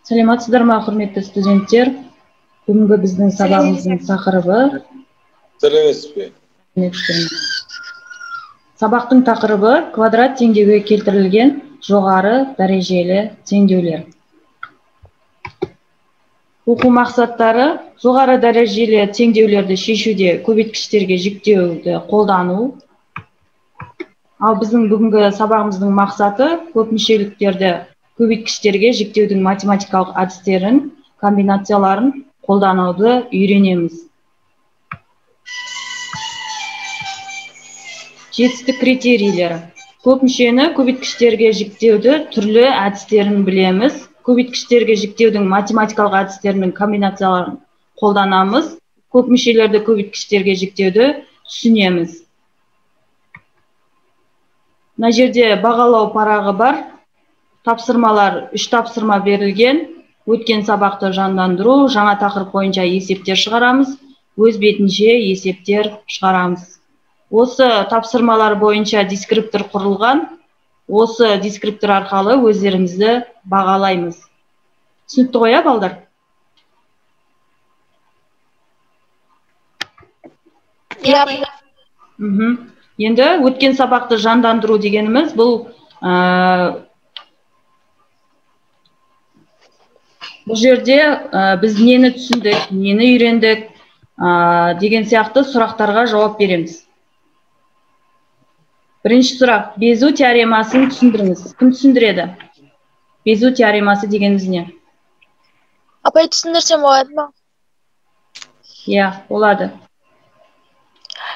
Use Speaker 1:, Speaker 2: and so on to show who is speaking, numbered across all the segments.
Speaker 1: Саламатсыздар ма, құрметті студенттер? Бүгінгі біздің сабағымыздың тақырыбы.
Speaker 2: Сәлеметсіз бе?
Speaker 1: Сабақтың тақырыбы квадрат теңдеуге келтірілген жоғары дәрежелі теңдеулер. Оқу мақсаттары: жоғары дәрежелі теңдеулерді шешуде көбейткіштерге жіктеуді қолдану. Ал біздің бүгінгі сабағымыздың мақсаты көпмүшеліктерді көбейткіштерге жіктеудің математикалық әдістерін, комбинацияларын қолдануды үйренеміз. Жетістік критерийлері: көпмүшені көбейткіштерге жіктеуді түрлі әдістерін білеміз. Көбейткіштерге жіктеудің математикалық әдістерінің комбинацияларын қолданамыз. Көпмүшелерді көбейткіштерге жіктеуді түсінеміз. Мына жерде бағалау парағы бар. Тапсырмалар 3 тапсырма берілген. Өткен сабақты жандандыру, жаңа тақырып бойынша есептер шығарамыз, өз бетінше есептер шығарамыз. Осы тапсырмалар бойынша дескриптор құрылған. Осы дескриптор арқылы өздеріңізді бағалаймыз. Түсінікті ғой, балдар? Енді өткен сабақты жандандыру дегеніміз бұл жерде біз нені түсіндік, нені үйрендік деген сияқты сұрақтарға жауап береміз. Бірінші сұрақ: безу теоремасын түсіндіріңіз. Кім түсіндіреді? Безу теоремасы дегеніміз не?
Speaker 3: Апай, түсіндірсем болады ма?
Speaker 1: Иә, болады.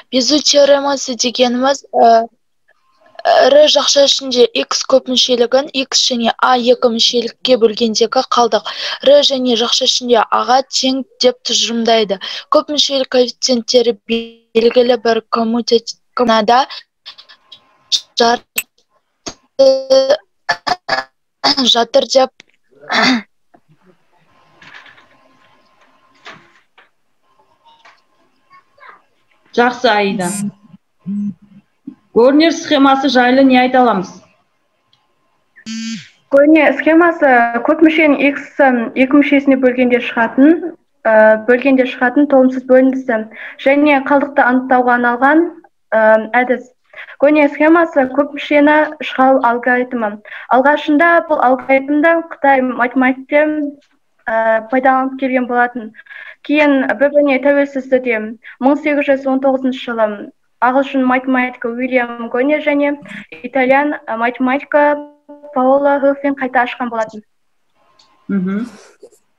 Speaker 3: Безу теоремасы дегеніміз ірі жақша ішінде x көп мүшелігін x және a2 мүшелікке бөлгендегі қалдық ірі және жақша ішінде a-ға тең деп тұжырымдайды. Көп мүшелік коэффициенттері белгілі бір коммутативада жатыр деп
Speaker 1: Жақсы, Аида. Көрнер схемасы жайлы не айта аламыз?
Speaker 4: Көрнер схемасы көп мүшенің x-ін екі мүшесіне бөлгенде шығатын толымсыз бөлінісі және қалдықты анықтауға арналған әдіс. Көрнер схемасы көп мүшені шығару алгоритмі. Алғашында бұл алгоритмді Қытай математиктері пайдаланып келген болатын. Кейін бір-біріне тәуелсіз түрде 1819 жылы ағылшын математигі Уильям Көрнер және итальян математигі Паоло Руффин қайта ашқан болатын.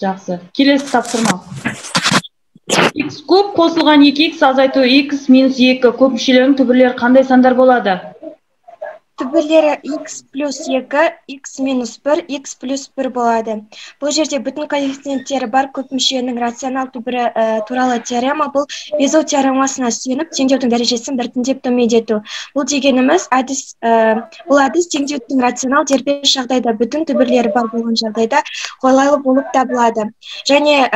Speaker 1: Жақсы. Келесі тапсырма. X көп қосылған 2x азайту x минус 2 көп мүшелердің түбірлері қандай сандар болады?
Speaker 5: Түбірлері x плюс 2, x минус 1, x плюс 1 болады. Бұл жерде бүтін коэффициенттері бар көп мүшенің рационал түбірі туралы теорема. Бұл безу теоремасына сүйеніп, теңдеудің дәрежесін біртіндеп төмендету. Бұл дегеніміз бұл әдіс теңдеудің рационал дербес жағдайда бүтін түбірлері бар болған жағдайда қолайлы болып табылады. Және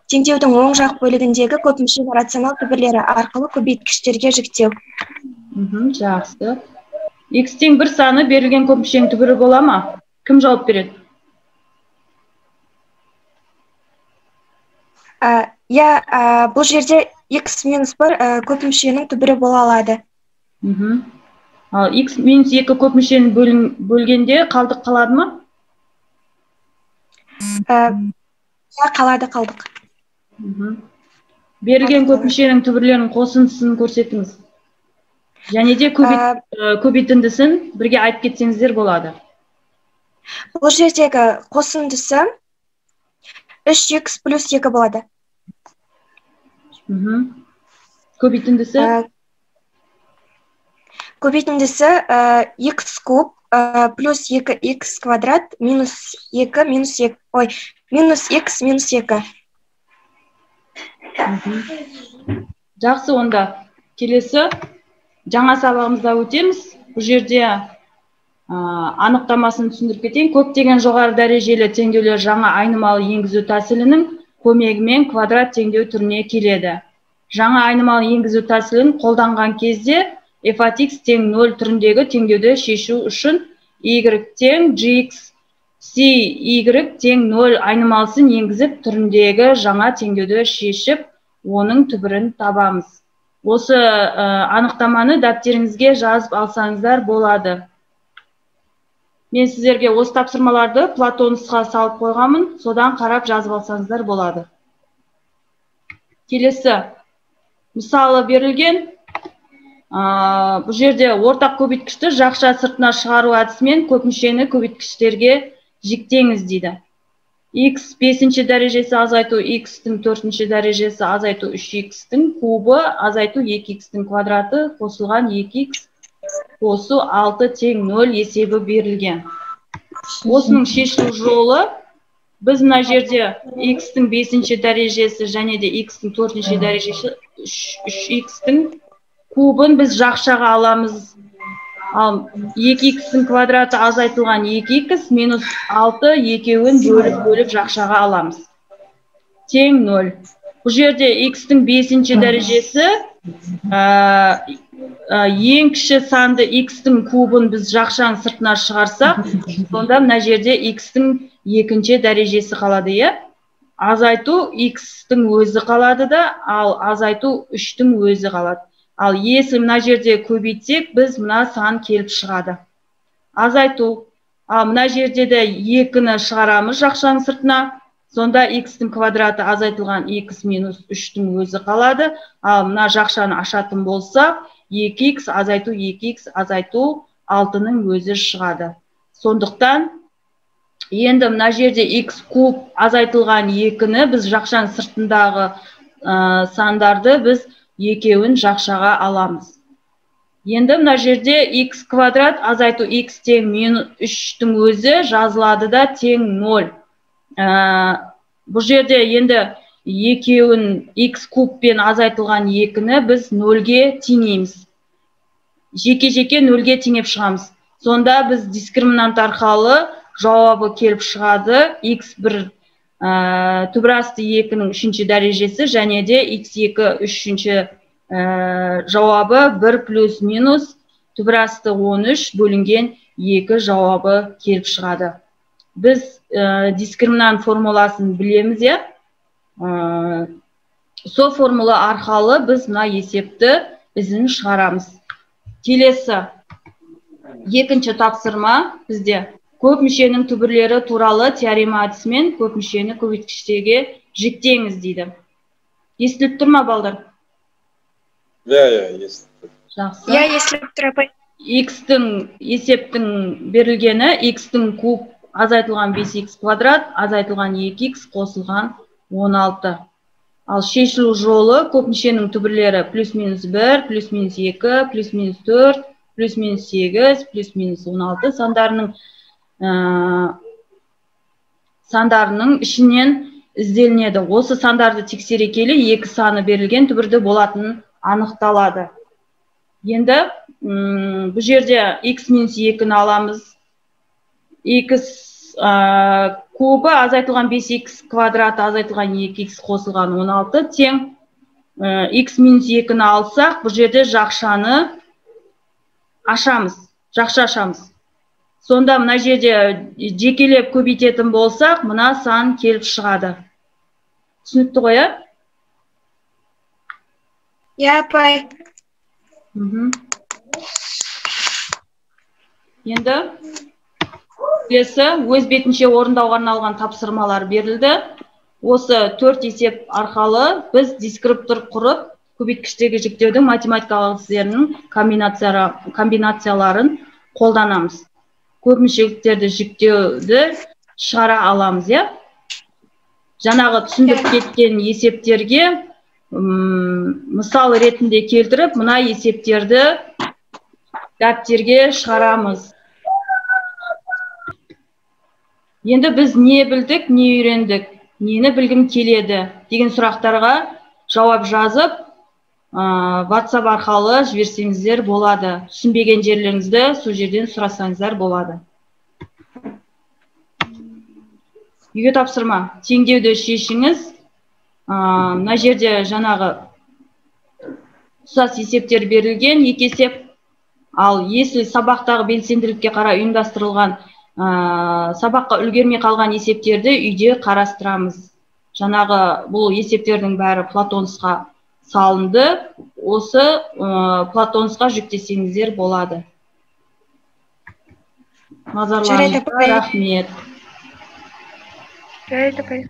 Speaker 5: теңдеудің оң жақ бөлігіндегі көп мүшенің рационал түбірлері арқылы көбейткіштерге жіктеу.
Speaker 1: Жақсы. X-тен бір саны берілген көп мүшенің түбірі бола ма? Кім жауап береді?
Speaker 5: Бұл жерде x минус 1 көп мүшенің түбірі бола алады.
Speaker 1: Ал x минус 2 көп мүшені бөлгенде қалдық қалады ма?
Speaker 5: Қалады қалдық.
Speaker 1: Берілген көп мүшенің түбірлерінің қосындысын көрсетіңіз. Және де көбейтіндісін бірге айтып кетсеңіздер болады.
Speaker 5: Бұл жердегі қосындысы 3x плюс 2 болады.
Speaker 1: Көбейтіндісі?
Speaker 5: Көбейтіндісі x куб плюс 2x квадрат минус 2 минус 2. Ой, минус x минус 2.
Speaker 1: Жақсы, онда келесі жаңа сабағымызда өтеміз. Бұл жерде анықтамасын түсіндіріп кетейін. Көптеген жоғары дәрежелі теңдеулер жаңа айнымалы енгізу тәсілінің көмегімен квадрат теңдеу түріне келеді. Жаңа айнымалы енгізу тәсілін қолданған кезде f от x тең 0 түріндегі теңдеуді шешу үшін y тең gx y тең 0 айнымалысын енгізіп түріндегі жаңа теңдеуді шешіп, оның түбірін табамыз. Осы анықтаманы дәптеріңізге жазып алсаңыздар болады. Мен сіздерге осы тапсырмаларды Платон нұсқа салып қойғанмын, содан қарап жазып алсаңыздар болады. Келесі мысалы берілген, бұл жерде ортақ көбейткішті жақша сыртына шығару әдісімен көпмүшені көбейткіштерге жіктеңіз дейді. X 5-ші дәрежесі азайту x-тің 4-ші дәрежесі азайту 3x-тің кубы азайту 2x-тің квадраты қосылған 2x қосу 6 тең 0 есебі берілген. Осының шешілу жолы біз мына жерде x-тің 5-ші дәрежесі және де x-тің 4-ші дәрежесі 3x-тің кубын біз жақшаға аламыз. Ал 2x-тің квадраты азайтылған 2x минус 6 екеуін бөліп жақшаға аламыз. Тең 0. Бұл жерде x-тің 5-ші дәрежесі ең кіші санды x-тің кубын біз жақшаның сыртына шығарсақ, сонда мына жерде x-тің 2-ші дәрежесі қалады, е? Азайту x-тің өзі қалады да, ал азайту 3-тің өзі қалады. Ал есі мына жерде көбейтсек, біз мына сан келіп шығады. Азайту. Ал мына жерде де 2-ні шығарамыз жақшаның сыртына. Сонда x-тің квадраты азайтылған x минус 3-тің өзі қалады. Ал мына жақшаны ашатын болса, 2x азайту 2x азайту 6-ның өзі шығады. Сондықтан, енді мына жерде x куб азайтылған 2-ні біз жақшаның сыртындағы сандарды біз екеуін жақшаға аламыз. Енді мына жерде x квадрат азайту x тең минус 3-тің өзі жазылады да тең 0. Бұл жерде енді екеуін x кубпен азайтылған 2-ні біз 0-ге теңейміз. Жеке-жеке 0-ге теңеп шығамыз. Сонда біз дискриминант арқалы жауабы келіп шығады. x1 түбірасты 2-нің 3-ші дәрежесі және де x2 3-ші жауабы 1 плюс минус түбірасты 13 бөлінген 2 жауабы келіп шығады. Біз дискриминант формуласын білеміз, е? Сол формула арқалы біз мына есепті ізін шығарамыз. Келесі екінші тапсырма бізде көп мүшенің түбірлері туралы теорема әдісімен көп мүшені көбейткіштегі жіктеңіз дейді. Естіліп тұр ма, балдар?
Speaker 2: Естіліп тұр.
Speaker 1: Жақсы.
Speaker 5: Естіліп тұр, апай.
Speaker 1: X-тің есептің берілгені, x-тің куб азайтылған 5x квадрат, азайтылған 2x қосылған 16. Ал шешілу жолы көп мүшенің түбірлері плюс минус 1, плюс минус 2, плюс минус 4, плюс минус 8, плюс минус 16 сандарының ішінен ізделінеді. Осы сандарды тексере келе екі саны берілген түбірді болатынын анықталады. Енді бұл жерде x минус 2-ні аламыз. x кубы азайтылған 5x квадраты азайтылған 2x қосылған 16 тең x минус 2-ні алсақ, бұл жерде жақшаны ашамыз, жақша ашамыз. Сонда мына жерде жекелеп көбейтетін болсақ, мына сан келіп шығады. Түсінікті ғой, ә?
Speaker 5: Апай.
Speaker 1: Енді келесі өз бетінше орындауға арналған тапсырмалар берілді. Осы 4 есеп арқалы біз дискриптор құрып, көбейткіштегі жіктеудің математикалық әдістерінің комбинацияларын қолданамыз. Көп мүшеліктерді жіктеуді шығара аламыз, е? Жаңағы түсіндіріп кеткен есептерге мысал ретінде келтіріп, мына есептерді дәптерге шығарамыз. Енді біз не білдік, не үйрендік, нені білгім келеді деген сұрақтарға жауап жазып, WhatsApp арқалы жіберсеңіздер болады. Түсінбеген жерлеріңізді сол жерден сұрасаңыздар болады. Үйге тапсырма. Теңдеуді шешіңіз. Мына жерде жаңағы ұқсас есептер берілген. Екі есеп Ал если сабақтағы белсенділікке қарай ұйымдастырылған сабаққа үлгермей қалған есептерді үйде қарастырамыз. Жаңағы бұл есептердің бәрі Платонсқа салынды. Осы Платонсқа жүктесеңіздер болады. Назарларыңызға рахмет.
Speaker 4: Жарайды апай.